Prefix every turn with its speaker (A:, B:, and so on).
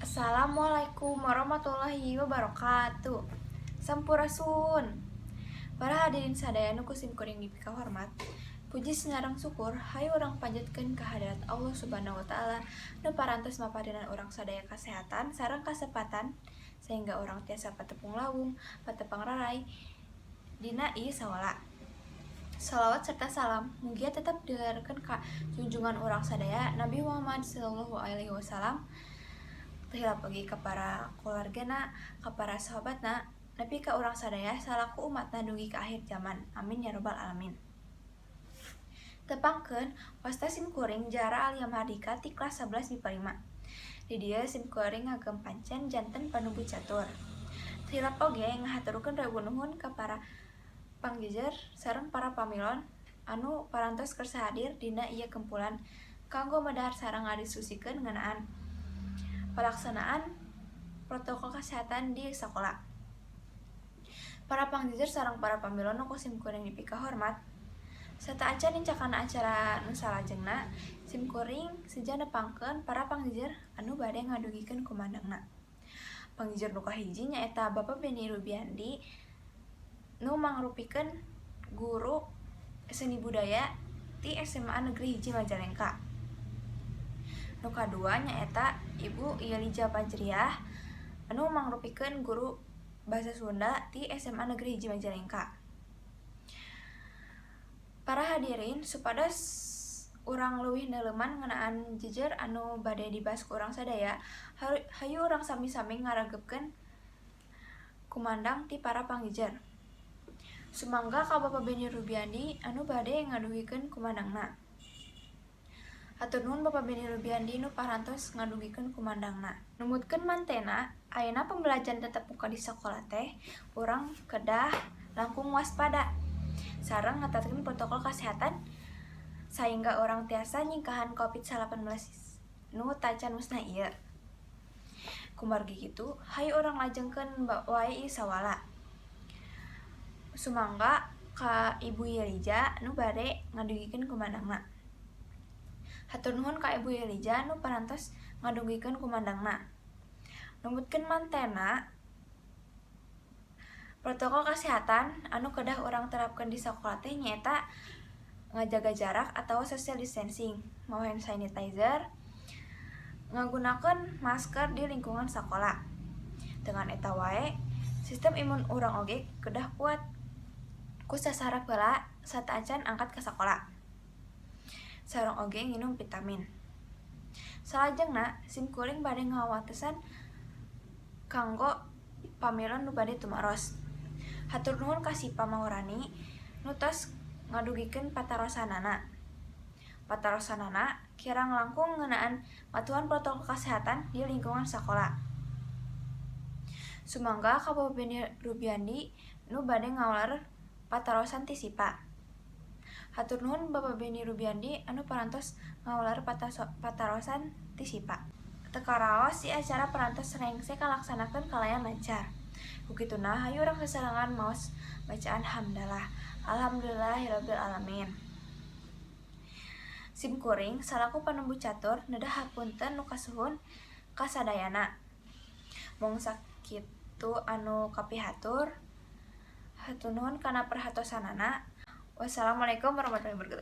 A: Assalamualaikum warahmatullahi wabarakatuh. Sampurasun. Para hadirin sadaya nu kusim kuring dipika hormat. Puji sengarang syukur hayu urang panjatkeun ka hadirat Allah Subhanahu wa taala nu parantos mapadenan urang sadaya kasehatan sareng kasepatan sehingga urang tiasa patepung lawung, patepang rarai dina ieu sawala. Salawat serta salam mugia tetap dilarkeun ka junjungan urang sadaya Nabi Muhammad sallallahu alaihi wasallam. Tehilap lagi ke para keluargana, ke para sahabatna, nepi ka urang sadaya salaku umatna dugi ke akhir zaman. Amin ya robbal alamin. Tepangkeun wasta sim kuring Jara Alia Mardika ti kelas 11 MIPA 5. Di dieu sim kuring ngagem pancen janten panubu catur. Tehilap oge ngahaturkeun rebu nuhun ka para pangjejer sareng para pamilon anu parantos keur hadir dina ieu kumpulan kanggo medahar sareng ngadiskusikeun ngeunaan pelaksanaan protokol kesehatan di sekolah. Para pangjejer sareng para pamilon nu sim kuring dipika hormat. Serta acan nincakana acara nu salajengna, sim kuring seja nepangkeun para pangjejer anu bade ngadugikeun kumandangna. Pangjejer nu kahiji nyaeta Bapak Beni Rubiandi nu mangrupikeun guru seni budaya ti SMA Negeri 1 Majalengka. Nu kadua nyaeta Ibu Yelija Fajriah anu mangrupikeun guru bahasa Sunda ti SMA Negeri 1 Majalengka. Para hadirin supados urang leuwih neuleuman ngeunaan jejer anu bade dibahas ku urang sadaya, hayu urang sami-sami ngaragebkeun kumandang ti para pangjejer. Sumangga ka Bapak Beni Rubiandi anu bade ngadugikeun kumandangna. Hatur nuhun Bapak Beni Rubiandi nu parantos ngadugikeun kumandangna. Numutkeun mantena, ayeuna pembelajaran tatap muka di sekolah teh urang kedah langkung waspada sareng ngatatkeun protokol kesehatan sehingga orang tiasa nyingkahan COVID-19 nu tacan musnah ieu. Kumargi kitu, hayu urang lajengkeun wae ieu sawala. Sumangga ka Ibu Yelija nu bade ngadugikeun kumandangna. Hatur nuhun ka Ibu Yelija nu parantos ngadugikeun kumandangna. Numutkeun mantena protokol kesehatan anu kedah urang terapkeun di sekolah teh nyaeta ngajaga jarak atau social distancing, mau hand sanitizer, ngagunakeun masker di lingkungan sekolah. Dengan eta wae, sistem imun urang oge kedah kuat. Ku sasarek heula sataacan angkat ka sekolah. Sareng oge nginum vitamin. Salajengna sim kuring bade ngawatesan kanggo pamilon nu bade tumaros. Hatur nuhun ka Sipa Maurani nu tos ngadugikeun patarosanana. Patarosanana kirang langkung ngeunaan patuhan protokol kesehatan di lingkungan sekolah. Sumangga ka Bapak Beni Rubiandi nu bade ngaular patarosan ti Sipa. Hatur nuhun Bapak Beni Rubiandi anu parantos ngaular patarosan ti Sipa. Teu karaos si acara parantos rengse kalaksanakeun kalayan lancar. Bukituna hayu urang sesarengan maos bacaan hamdalah. Alhamdulillahirabbil alamin. Sim kuring salaku panembu catur neudah hapunten nu kasuhun kasadayana. Mung sakitu anu kapihatur. Hatur nuhun kana perhatosanana. Wassalamualaikum warahmatullahi wabarakatuh.